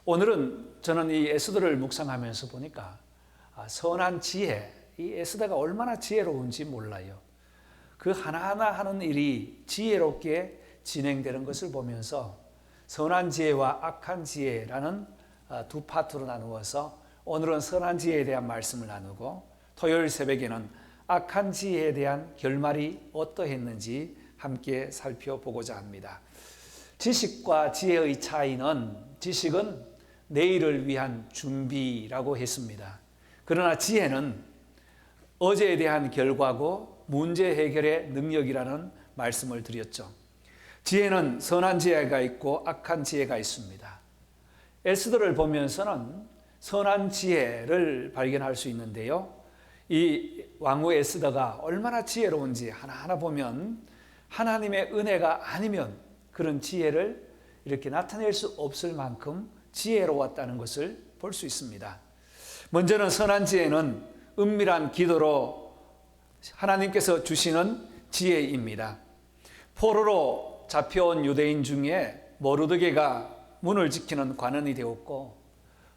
오늘은 저는 이 에스더를 묵상하면서 보니까 선한 지혜, 이 에스더가 얼마나 지혜로운지 몰라요. 그 하나하나 하는 일이 지혜롭게 진행되는 것을 보면서 선한 지혜와 악한 지혜라는 두 파트로 나누어서 오늘은 선한 지혜에 대한 말씀을 나누고 토요일 새벽에는 악한 지혜에 대한 결말이 어떠했는지 함께 살펴보고자 합니다. 지식과 지혜의 차이는, 지식은 내일을 위한 준비라고 했습니다. 그러나 지혜는 어제에 대한 결과고 문제 해결의 능력이라는 말씀을 드렸죠. 지혜는 선한 지혜가 있고 악한 지혜가 있습니다. 에스더를 보면서는 선한 지혜를 발견할 수 있는데요. 이 왕후 에스더가 얼마나 지혜로운지 하나하나 보면 하나님의 은혜가 아니면 그런 지혜를 이렇게 나타낼 수 없을 만큼 지혜로웠다는 것을 볼 수 있습니다. 먼저는 선한 지혜는 은밀한 기도로 하나님께서 주시는 지혜입니다. 포로로 잡혀온 유대인 중에 모르드게가 문을 지키는 관원이 되었고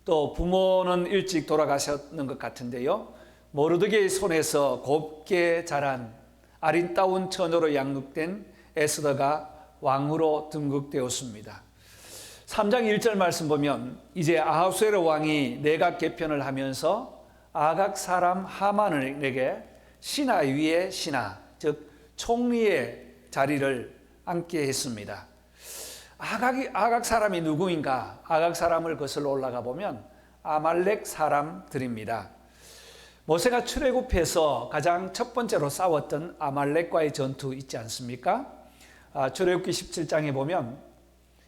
또 부모는 일찍 돌아가셨는 것 같은데요. 모르드게의 손에서 곱게 자란 아름다운 처녀로 양육된 에스더가 왕으로 등극되었습니다. 3장 1절 말씀 보면 이제 아하수에로 왕이 내각 개편을 하면서 아각 사람 하만에게 신하 위에 신하, 즉 총리의 자리를 앉게 했습니다. 아각 사람이 누구인가? 아각 사람을 거슬러 올라가 보면 아말렉 사람들입니다. 모세가 출애굽해서 가장 첫 번째로 싸웠던 아말렉과의 전투 있지 않습니까? 출애굽기 17장에 보면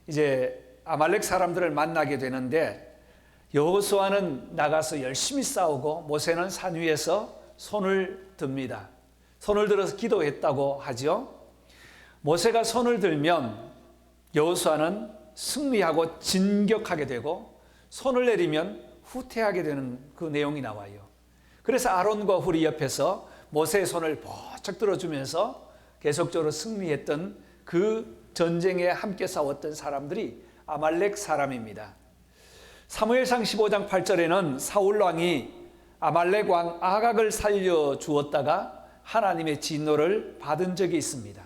이제 아말렉 사람들을 만나게 되는데 여호수아는 나가서 열심히 싸우고 모세는 산 위에서 손을 듭니다. 손을 들어서 기도했다고 하죠. 모세가 손을 들면 여호수아는 승리하고 진격하게 되고 손을 내리면 후퇴하게 되는 그 내용이 나와요. 그래서 아론과 훌이 옆에서 모세의 손을 번쩍 들어주면서 계속적으로 승리했던 그 전쟁에 함께 싸웠던 사람들이 아말렉 사람입니다. 사무엘상 15장 8절에는 사울 왕이 아말렉 왕 아각을 살려주었다가 하나님의 진노를 받은 적이 있습니다.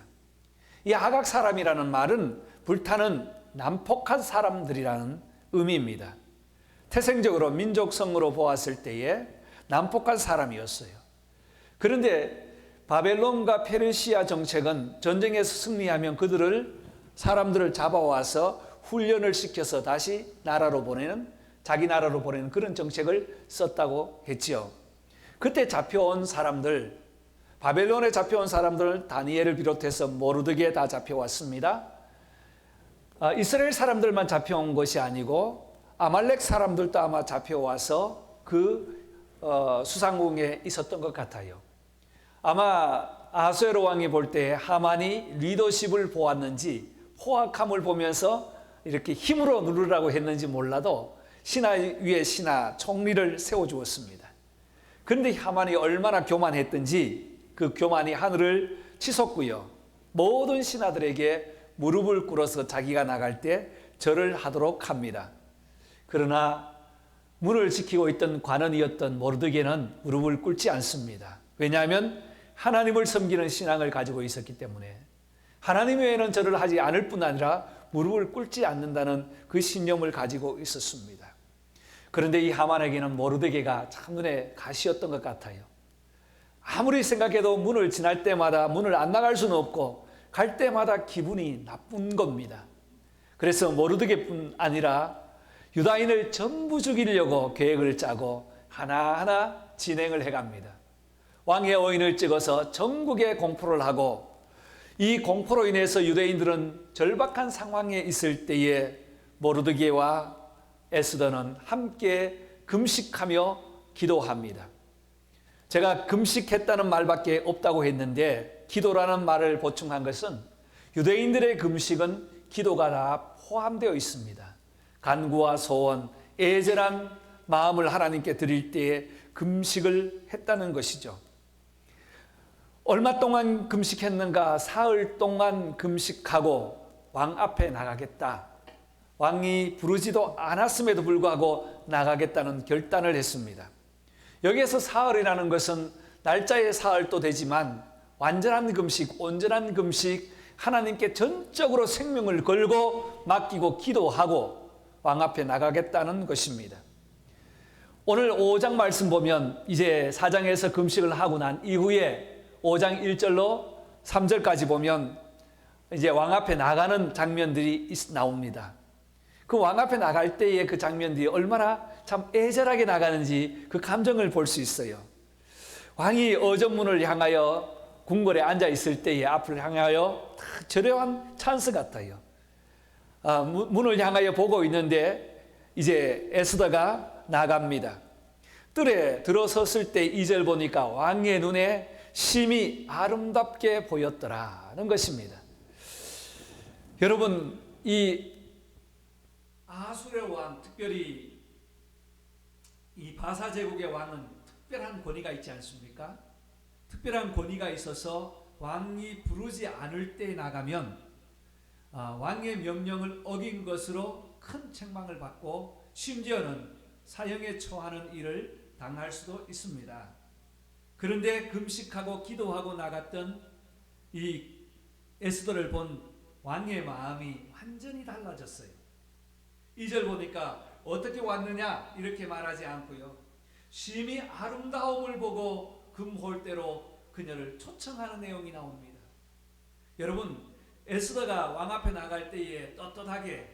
이 아각 사람이라는 말은 불타는 난폭한 사람들이라는 의미입니다. 태생적으로 민족성으로 보았을 때에 난폭한 사람이었어요. 그런데 바벨론과 페르시아 정책은 전쟁에서 승리하면 사람들을 잡아와서 훈련을 시켜서 다시 자기 나라로 보내는 그런 정책을 썼다고 했지요. 그때 잡혀온 사람들, 바벨론에 잡혀온 사람들, 다니엘을 비롯해서 모르드게 다 잡혀왔습니다. 이스라엘 사람들만 잡혀온 것이 아니고 아말렉 사람들도 아마 잡혀와서 수상궁에 있었던 것 같아요. 아마 아하수에로 왕이 볼 때 하만이 리더십을 보았는지 포악함을 보면서 이렇게 힘으로 누르라고 했는지 몰라도 신하 위에 신하 총리를 세워주었습니다. 그런데 하만이 얼마나 교만했던지 그 교만이 하늘을 치솟고요. 모든 신하들에게 무릎을 꿇어서 자기가 나갈 때 절을 하도록 합니다. 그러나 문을 지키고 있던 관원이었던 모르드게는 무릎을 꿇지 않습니다. 왜냐하면 하나님을 섬기는 신앙을 가지고 있었기 때문에 하나님 외에는 절을 하지 않을 뿐 아니라 무릎을 꿇지 않는다는 그 신념을 가지고 있었습니다. 그런데 이 하만에게는 모르드게가 참 눈에 가시였던 것 같아요. 아무리 생각해도 문을 지날 때마다 문을 안 나갈 수는 없고 갈 때마다 기분이 나쁜 겁니다. 그래서 모르드게뿐 아니라 유다인을 전부 죽이려고 계획을 짜고 하나하나 진행을 해갑니다. 왕의 어인을 찍어서 전국에 공포를 하고 이 공포로 인해서 유대인들은 절박한 상황에 있을 때에 모르드게와 에스더는 함께 금식하며 기도합니다. 제가 금식했다는 말밖에 없다고 했는데 기도라는 말을 보충한 것은 유대인들의 금식은 기도가 다 포함되어 있습니다. 간구와 소원, 애절한 마음을 하나님께 드릴 때에 금식을 했다는 것이죠. 얼마 동안 금식했는가? 사흘 동안 금식하고 왕 앞에 나가겠다. 왕이 부르지도 않았음에도 불구하고 나가겠다는 결단을 했습니다. 여기에서 사흘이라는 것은 날짜의 사흘도 되지만 완전한 금식, 온전한 금식, 하나님께 전적으로 생명을 걸고 맡기고 기도하고 왕 앞에 나가겠다는 것입니다. 오늘 5장 말씀 보면 이제 4장에서 금식을 하고 난 이후에 5장 1절로 3절까지 보면 이제 왕 앞에 나가는 장면들이 나옵니다. 그 왕 앞에 나갈 때의 그 장면들이 얼마나 참 애절하게 나가는지 그 감정을 볼 수 있어요. 왕이 어전문을 향하여 궁궐에 앉아 있을 때에 앞을 향하여 저렴한 찬스 같아요. 문을 향하여 보고 있는데 이제 에스더가 나갑니다. 뜰에 들어섰을 때 2절 보니까 왕의 눈에 심히 아름답게 보였더라는 것입니다. 여러분, 이 아수르 왕, 특별히 이 바사 제국의 왕은 특별한 권위가 있지 않습니까? 특별한 권위가 있어서 왕이 부르지 않을 때 나가면 왕의 명령을 어긴 것으로 큰 책망을 받고 심지어는 사형에 처하는 일을 당할 수도 있습니다. 그런데 금식하고 기도하고 나갔던 이 에스더를 본 왕의 마음이 완전히 달라졌어요. 2절 보니까 어떻게 왔느냐 이렇게 말하지 않고요, 심히 아름다움을 보고 금홀대로 그녀를 초청하는 내용이 나옵니다. 여러분, 에스더가 왕 앞에 나갈 때에 떳떳하게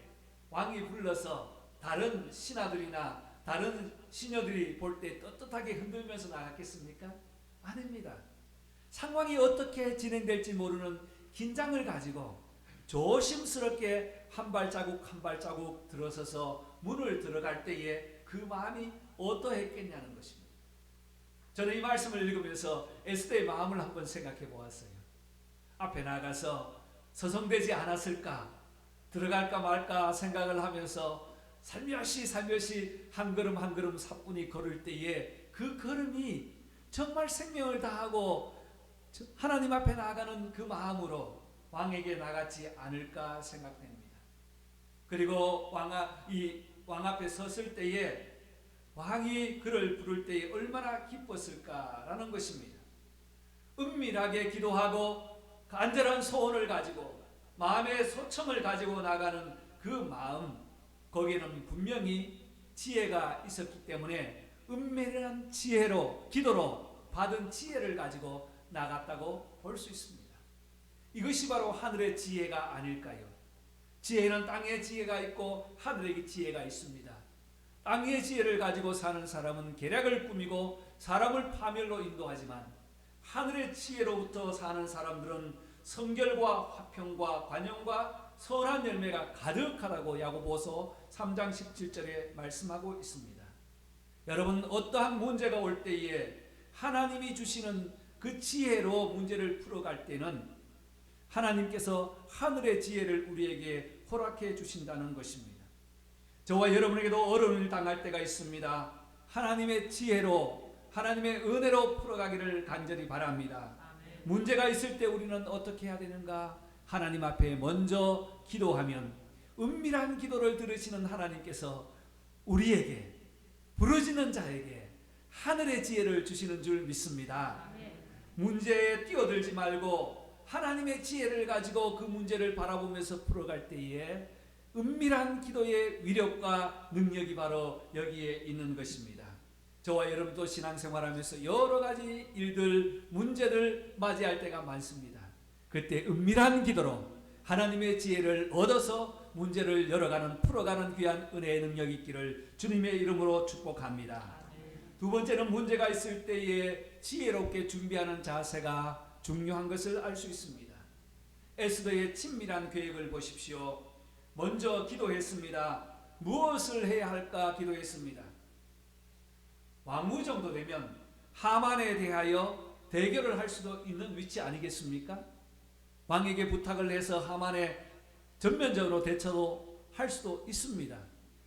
왕이 불러서 다른 신하들이나 다른 시녀들이 볼 때 떳떳하게 흔들면서 나갔겠습니까? 아닙니다. 상황이 어떻게 진행될지 모르는 긴장을 가지고 조심스럽게 한 발자국 한 발자국 들어서서 문을 들어갈 때에 그 마음이 어떠했겠냐는 것입니다. 저는 이 말씀을 읽으면서 에스더의 마음을 한번 생각해 보았어요. 앞에 나가서 서성대지 않았을까, 들어갈까 말까 생각을 하면서 살며시 한 걸음 한 걸음 사뿐히 걸을 때에 그 걸음이 정말 생명을 다하고 하나님 앞에 나가는 그 마음으로 왕에게 나갔지 않을까 생각됩니다. 그리고 왕 앞에 섰을 때에 왕이 그를 부를 때에 얼마나 기뻤을까라는 것입니다. 은밀하게 기도하고 간절한 소원을 가지고 마음의 소청을 가지고 나가는 그 마음, 거기에는 분명히 지혜가 있었기 때문에 은밀한 지혜로, 기도로 받은 지혜를 가지고 나갔다고 볼 수 있습니다. 이것이 바로 하늘의 지혜가 아닐까요? 지혜는 땅의 지혜가 있고 하늘의 지혜가 있습니다. 땅의 지혜를 가지고 사는 사람은 계략을 꾸미고 사람을 파멸로 인도하지만 하늘의 지혜로부터 사는 사람들은 성결과 화평과 관용과 선한 열매가 가득하다고 야고보서 3장 17절에 말씀하고 있습니다. 여러분, 어떠한 문제가 올 때에 하나님이 주시는 그 지혜로 문제를 풀어갈 때는 하나님께서 하늘의 지혜를 우리에게 허락해 주신다는 것입니다. 저와 여러분에게도 어려움을 당할 때가 있습니다. 하나님의 지혜로, 하나님의 은혜로 풀어가기를 간절히 바랍니다. 아멘. 문제가 있을 때 우리는 어떻게 해야 되는가? 하나님 앞에 먼저 기도하면 은밀한 기도를 들으시는 하나님께서 우리에게, 부르짖는 자에게 하늘의 지혜를 주시는 줄 믿습니다. 아멘. 문제에 뛰어들지 말고 하나님의 지혜를 가지고 그 문제를 바라보면서 풀어갈 때에 은밀한 기도의 위력과 능력이 바로 여기에 있는 것입니다. 저와 여러분도 신앙생활하면서 여러 가지 일들, 문제들 맞이할 때가 많습니다. 그때 은밀한 기도로 하나님의 지혜를 얻어서 문제를 열어가는, 풀어가는 귀한 은혜의 능력이 있기를 주님의 이름으로 축복합니다. 두 번째는 문제가 있을 때에 지혜롭게 준비하는 자세가 중요한 것을 알 수 있습니다. 에스더의 친밀한 계획을 보십시오. 먼저 기도했습니다. 무엇을 해야 할까 기도했습니다. 왕후 정도 되면 하만에 대하여 대결을 할 수도 있는 위치 아니겠습니까? 왕에게 부탁을 해서 하만에 전면적으로 대처도 할 수도 있습니다.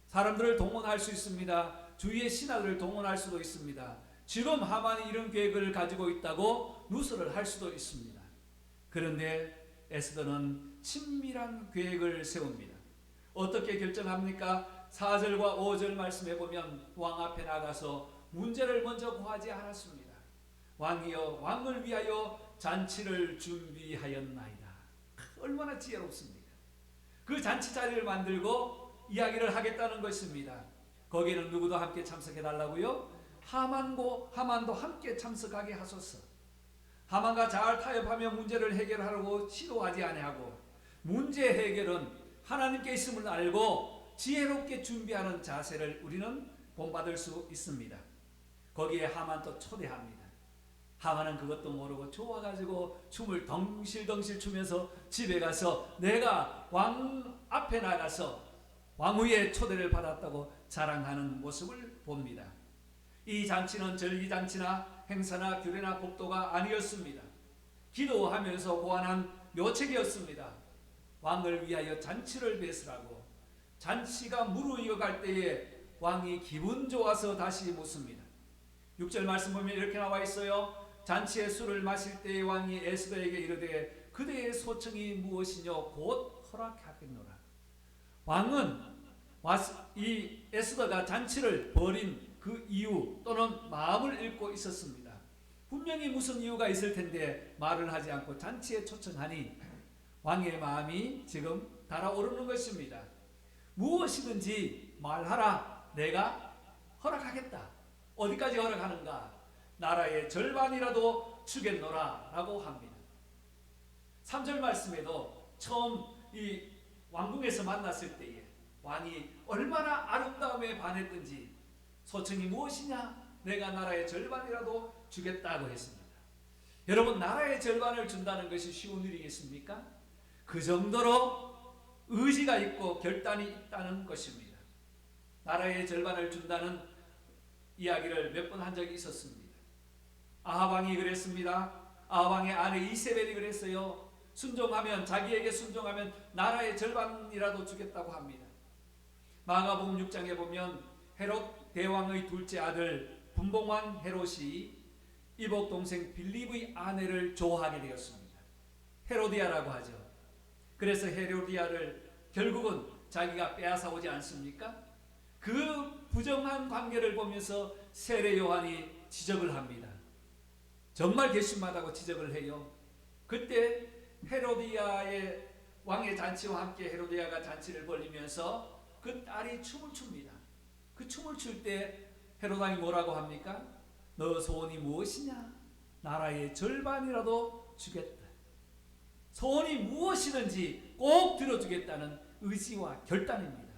사람들을 동원할 수 있습니다. 주위의 신하들을 동원할 수도 있습니다. 지금 하만이 이런 계획을 가지고 있다고 누설을 할 수도 있습니다. 그런데 에스더는 친밀한 계획을 세웁니다. 어떻게 결정합니까? 4절과 5절 말씀해 보면 왕 앞에 나가서 문제를 먼저 고하지 않았습니다. 왕이여, 왕을 위하여 잔치를 준비하였나이다. 얼마나 지혜롭습니까? 그 잔치 자리를 만들고 이야기를 하겠다는 것입니다. 거기에는 누구도 함께 참석해 달라고요? 하만도 함께 참석하게 하소서. 하만과 잘 타협하며 문제를 해결하려고 시도하지 아니하고, 문제 해결은 하나님께 있음을 알고 지혜롭게 준비하는 자세를 우리는 본받을 수 있습니다. 거기에 하만도 초대합니다. 하만은 그것도 모르고 좋아가지고 춤을 덩실덩실 추면서 집에 가서 내가 왕 앞에 나가서 왕후의 초대를 받았다고 자랑하는 모습을 봅니다. 이 잔치는 절기잔치나 행사나 규례나 법도가 아니었습니다. 기도하면서 고안한 묘책이었습니다. 왕을 위하여 잔치를 베풀라고. 잔치가 무르익어갈 때에 왕이 기분 좋아서 다시 묻습니다. 6절 말씀 보면 이렇게 나와 있어요. 잔치에 술을 마실 때에 왕이 에스더에게 이르되 그대의 소청이 무엇이뇨 곧 허락하겠노라. 왕은 이 에스더가 잔치를 벌인 그 이유 또는 마음을 읽고 있었습니다. 분명히 무슨 이유가 있을 텐데 말을 하지 않고 잔치에 초청하니 왕의 마음이 지금 달아오르는 것입니다. 무엇이든지 말하라. 내가 허락하겠다. 어디까지 허락하는가? 나라의 절반이라도 주겠노라 라고 합니다. 3절 말씀에도 처음 이 왕궁에서 만났을 때에 왕이 얼마나 아름다움에 반했든지 소청이 무엇이냐? 내가 나라의 절반이라도 주겠다고 했습니다. 여러분, 나라의 절반을 준다는 것이 쉬운 일이겠습니까? 그 정도로 의지가 있고 결단이 있다는 것입니다. 나라의 절반을 준다는 이야기를 몇 번 한 적이 있었습니다. 아합 왕이 그랬습니다. 아합 왕의 아내 이세벨이 그랬어요. 순종하면, 자기에게 순종하면 나라의 절반이라도 주겠다고 합니다. 마가복음 6장에 보면 헤롯 대왕의 둘째 아들 분봉왕 헤롯이 이복 동생 빌립의 아내를 좋아하게 되었습니다. 헤로디아라고 하죠. 그래서 헤로디아를 결국은 자기가 빼앗아오지 않습니까? 그 부정한 관계를 보면서 세례 요한이 지적을 합니다. 정말 괘씸하다고 지적을 해요. 그때 헤로디아의 왕의 잔치와 함께 헤로디아가 잔치를 벌이면서 그 딸이 춤을 춥니다. 그 춤을 출 때 헤롯 왕이 뭐라고 합니까? 너 소원이 무엇이냐? 나라의 절반이라도 주겠다. 소원이 무엇이든지 꼭 들어주겠다는 의지와 결단입니다.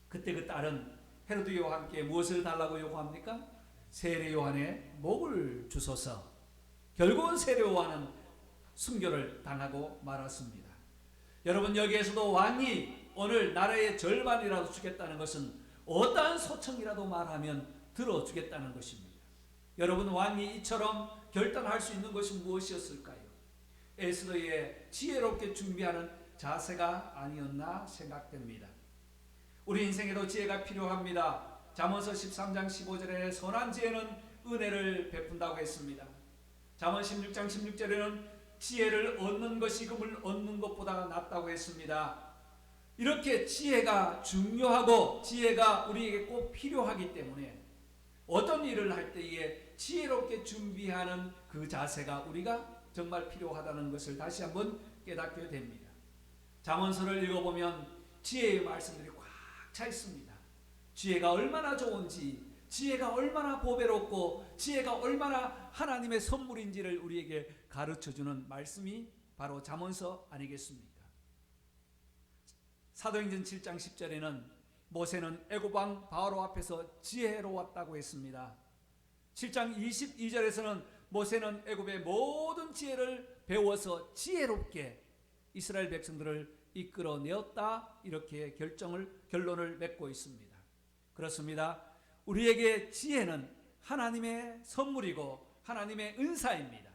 그때 그 딸은 헤로디아와 함께 무엇을 달라고 요구합니까? 세례 요한의 목을 주소서. 결국은 세례 요한은 순교를 당하고 말았습니다. 여러분, 여기에서도 왕이 오늘 나라의 절반이라도 주겠다는 것은 어떠한 소청이라도 말하면 들어주겠다는 것입니다. 여러분, 왕이 이처럼 결단할 수 있는 것이 무엇이었을까요? 에스더의 지혜롭게 준비하는 자세가 아니었나 생각됩니다. 우리 인생에도 지혜가 필요합니다. 잠언서 13장 15절에 선한 지혜는 은혜를 베푼다고 했습니다. 잠언 16장 16절에는 지혜를 얻는 것이 금을 얻는 것보다 낫다고 했습니다. 이렇게 지혜가 중요하고 지혜가 우리에게 꼭 필요하기 때문에 어떤 일을 할 때에 지혜롭게 준비하는 그 자세가 우리가 정말 필요하다는 것을 다시 한번 깨닫게 됩니다. 잠언서를 읽어보면 지혜의 말씀들이 꽉 차 있습니다. 지혜가 얼마나 좋은지, 지혜가 얼마나 보배롭고 지혜가 얼마나 하나님의 선물인지를 우리에게 가르쳐주는 말씀이 바로 잠언서 아니겠습니까? 사도행전 7장 10절에는 모세는 애굽 왕 바로 앞에서 지혜로웠다고 했습니다. 7장 22절에서는 모세는 애굽의 모든 지혜를 배워서 지혜롭게 이스라엘 백성들을 이끌어내었다, 이렇게 결론을 맺고 있습니다. 그렇습니다. 우리에게 지혜는 하나님의 선물이고 하나님의 은사입니다.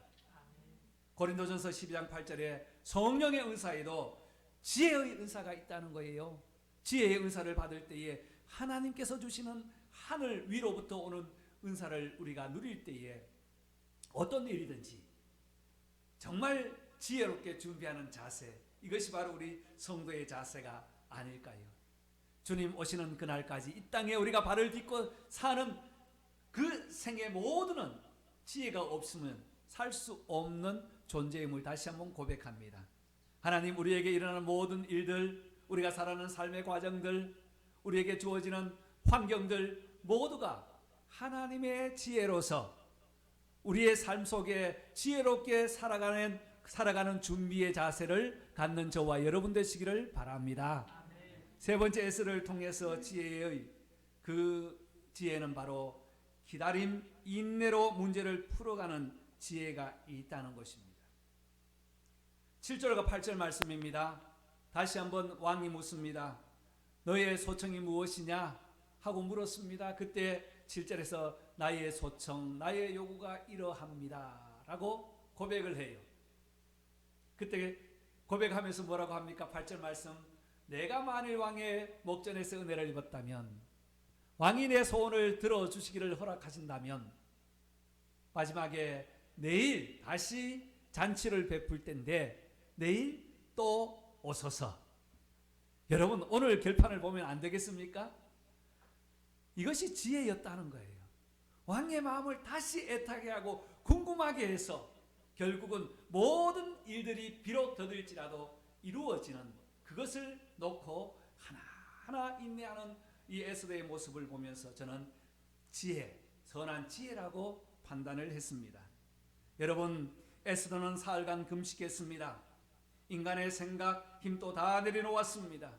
고린도전서 12장 8절에 성령의 은사에도 지혜의 은사가 있다는 거예요. 지혜의 은사를 받을 때에 하나님께서 주시는 하늘 위로부터 오는 은사를 우리가 누릴 때에 어떤 일이든지 정말 지혜롭게 준비하는 자세, 이것이 바로 우리 성도의 자세가 아닐까요? 주님 오시는 그날까지 이 땅에 우리가 발을 딛고 사는 그 생의 모두는 지혜가 없으면 살 수 없는 존재임을 다시 한번 고백합니다. 하나님, 우리에게 일어나는 모든 일들, 우리가 살아가는 삶의 과정들, 우리에게 주어지는 환경들 모두가 하나님의 지혜로서 우리의 삶 속에 지혜롭게 살아가는 준비의 자세를 갖는 저와 여러분 되시기를 바랍니다. 세 번째 S를 통해서 지혜의 그 지혜는 바로 기다림, 인내로 문제를 풀어가는 지혜가 있다는 것입니다. 7절과 8절 말씀입니다. 다시 한번 왕이 묻습니다. 너의 소청이 무엇이냐? 하고 물었습니다. 그때 7절에서 나의 소청, 나의 요구가 이러합니다 라고 고백을 해요. 그때 고백하면서 뭐라고 합니까? 8절 말씀, 내가 만일 왕의 목전에서 은혜를 입었다면, 왕이 내 소원을 들어주시기를 허락하신다면 마지막에 내일 다시 잔치를 베풀 때인데 내일 또 오소서. 여러분, 오늘 결판을 보면 안 되겠습니까? 이것이 지혜였다는 거예요. 왕의 마음을 다시 애타게 하고 궁금하게 해서 결국은 모든 일들이 비록 더딜지라도 이루어지는 그것을 놓고 하나하나 인내하는 이 에스더의 모습을 보면서 저는 지혜, 선한 지혜라고 판단을 했습니다. 여러분, 에스더는 사흘간 금식했습니다. 인간의 생각, 힘도 다 내려놓았습니다.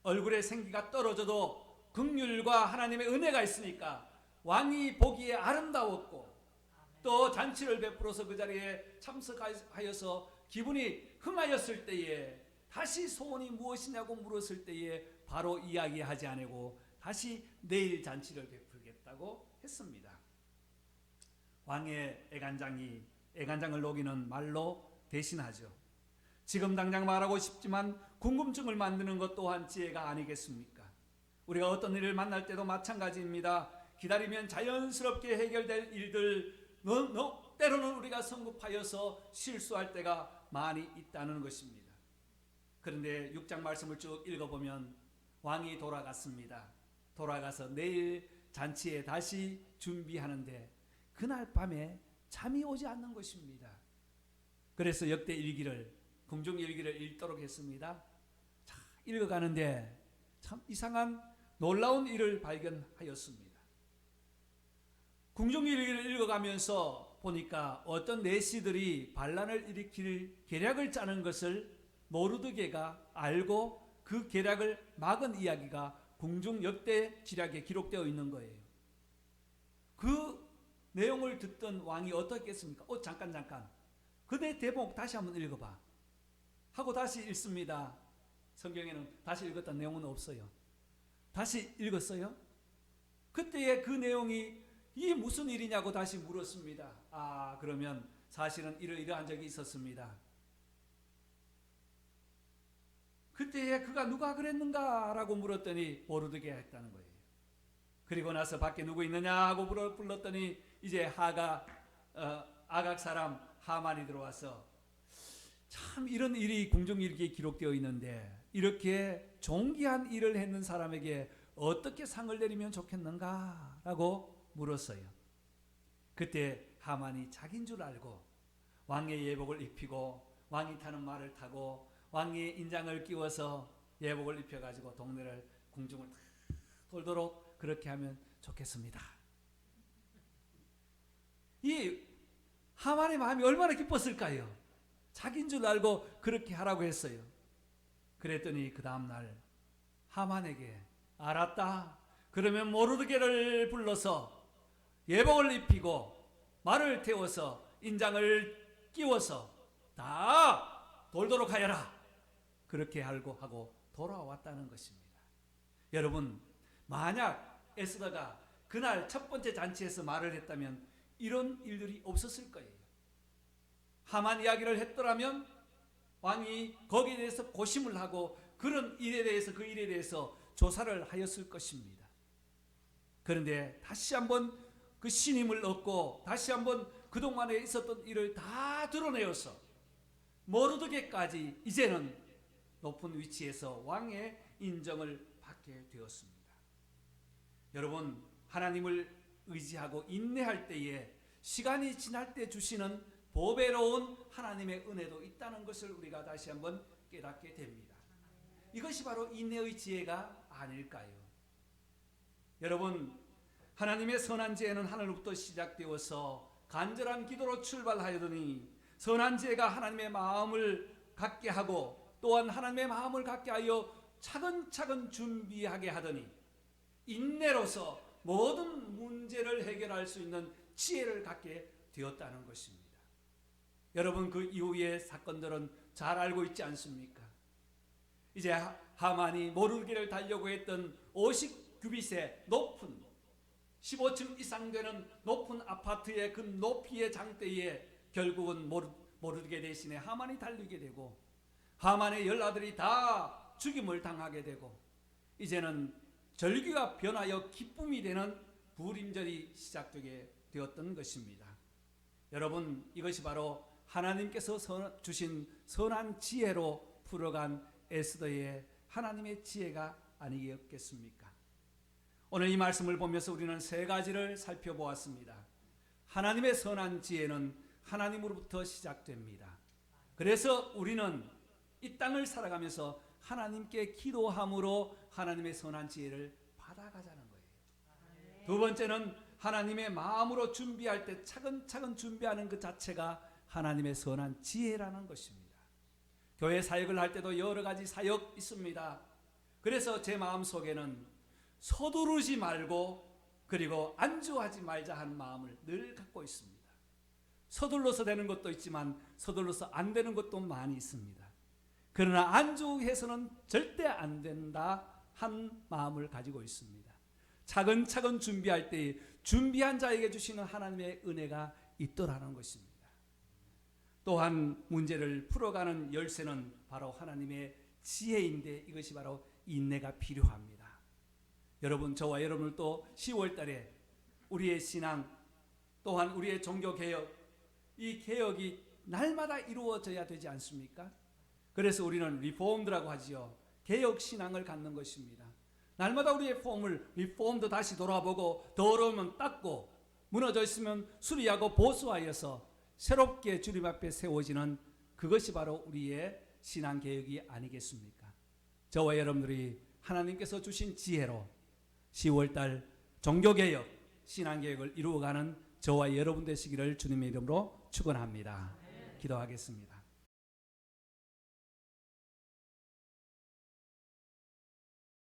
얼굴에 생기가 떨어져도 긍휼과 하나님의 은혜가 있으니까 왕이 보기에 아름다웠고 또 잔치를 베풀어서 그 자리에 참석하여서 기분이 흥하였을 때에 다시 소원이 무엇이냐고 물었을 때에 바로 이야기하지 않고 다시 내일 잔치를 베풀겠다고 했습니다. 왕의 애간장을 녹이는 말로 대신하죠. 지금 당장 말하고 싶지만 궁금증을 만드는 것 또한 지혜가 아니겠습니까? 우리가 어떤 일을 만날 때도 마찬가지입니다. 기다리면 자연스럽게 해결될 일들, 때로는 우리가 성급하여서 실수할 때가 많이 있다는 것입니다. 그런데 6장 말씀을 쭉 읽어보면 왕이 돌아갔습니다. 돌아가서 내일 잔치에 다시 준비하는데 그날 밤에 잠이 오지 않는 것입니다. 그래서 역대 일기를, 궁중 일기를 읽도록 했습니다. 자, 읽어가는데 참 이상한 놀라운 일을 발견하였습니다. 궁중 일기를 읽어가면서 보니까 어떤 내시들이 반란을 일으킬 계략을 짜는 것을 모르드게가 알고 그 계략을 막은 이야기가 궁중 역대 지략에 기록되어 있는 거예요. 그 내용을 듣던 왕이 어떻겠습니까? 잠깐. 그대 대목 다시 한번 읽어봐. 하고 다시 읽습니다. 성경에는 다시 읽었던 내용은 없어요. 다시 읽었어요? 그때의 그 내용이 이게 무슨 일이냐고 다시 물었습니다. 그러면 사실은 이러한 적이 있었습니다. 그때에 그가 누가 그랬는가? 라고 물었더니 모르드게 했다는 거예요. 그리고 나서 밖에 누구 있느냐 하고 불렀더니 이제 아각 사람 하만이 들어와서 참 이런 일이 궁중일기에 기록되어 있는데 이렇게 존귀한 일을 했는 사람에게 어떻게 상을 내리면 좋겠는가? 라고 물었어요. 그때 하만이 자기인 줄 알고 왕의 예복을 입히고 왕이 타는 말을 타고 왕의 인장을 끼워서 예복을 입혀가지고 동네를 궁중을 돌도록 그렇게 하면 좋겠습니다. 이 하만의 마음이 얼마나 기뻤을까요? 자기인 줄 알고 그렇게 하라고 했어요. 그랬더니 그 다음날 하만에게 알았다. 그러면 모르드게를 불러서 예복을 입히고 말을 태워서 인장을 끼워서 다 돌도록 하여라. 그렇게 하고 돌아왔다는 것입니다. 여러분, 만약 에스더가 그날 첫 번째 잔치에서 말을 했다면 이런 일들이 없었을 거예요. 하만 이야기를 했더라면 왕이 거기에 대해서 고심을 하고 그런 일에 대해서 그 일에 대해서 조사를 하였을 것입니다. 그런데 다시 한번 그 신임을 얻고 다시 한번 그동안에 있었던 일을 다 드러내어서 모르드게까지 이제는 높은 위치에서 왕의 인정을 받게 되었습니다. 여러분, 하나님을 의지하고 인내할 때에 시간이 지날 때 주시는 보배로운 하나님의 은혜도 있다는 것을 우리가 다시 한번 깨닫게 됩니다. 이것이 바로 인내의 지혜가 아닐까요? 여러분, 하나님의 선한 지혜는 하늘로부터 시작되어서 간절한 기도로 출발하여더니 선한 지혜가 하나님의 마음을 갖게 하고 또한 하나님의 마음을 갖게 하여 차근차근 준비하게 하더니 인내로서 모든 문제를 해결할 수 있는 지혜를 갖게 되었다는 것입니다. 여러분, 그 이후의 사건들은 잘 알고 있지 않습니까? 이제 하만이 모르게를 달려고 했던 50규빗의 높은 15층 이상 되는 높은 아파트의 그 높이의 장대에 결국은 모르게 대신에 하만이 달리게 되고 하만의 열아들이 다 죽임을 당하게 되고 이제는 절기가 변하여 기쁨이 되는 부림절이 시작되게 되었던 것입니다. 여러분, 이것이 바로 하나님께서 주신 선한 지혜로 풀어간 에스더의 하나님의 지혜가 아니겠습니까? 오늘 이 말씀을 보면서 우리는 세 가지를 살펴보았습니다. 하나님의 선한 지혜는 하나님으로부터 시작됩니다. 그래서 우리는 이 땅을 살아가면서 하나님께 기도함으로 하나님의 선한 지혜를 받아가자는 거예요. 두 번째는 하나님의 마음으로 준비할 때 차근차근 준비하는 그 자체가 하나님의 선한 지혜라는 것입니다. 교회 사역을 할 때도 여러 가지 사역 있습니다. 그래서 제 마음속에는 서두르지 말고 그리고 안주하지 말자 하는 마음을 늘 갖고 있습니다. 서둘러서 되는 것도 있지만 서둘러서 안 되는 것도 많이 있습니다. 그러나 안주해서는 절대 안 된다 한 마음을 가지고 있습니다. 차근차근 준비할 때 준비한 자에게 주시는 하나님의 은혜가 있더라는 것입니다. 또한 문제를 풀어가는 열쇠는 바로 하나님의 지혜인데 이것이 바로 인내가 필요합니다. 여러분, 저와 여러분을 또 10월 달에 우리의 신앙 또한 우리의 종교개혁, 이 개혁이 날마다 이루어져야 되지 않습니까? 그래서 우리는 리폼드라고 하지요. 개혁 신앙을 갖는 것입니다. 날마다 우리의 리폼도 다시 돌아보고 더러우면 닦고 무너져 있으면 수리하고 보수하여서 새롭게 주님 앞에 세워지는 그것이 바로 우리의 신앙개혁이 아니겠습니까? 저와 여러분들이 하나님께서 주신 지혜로 10월달 종교개혁, 신앙개혁을 이루어가는 저와 여러분 되시기를 주님의 이름으로 축원합니다. 기도하겠습니다.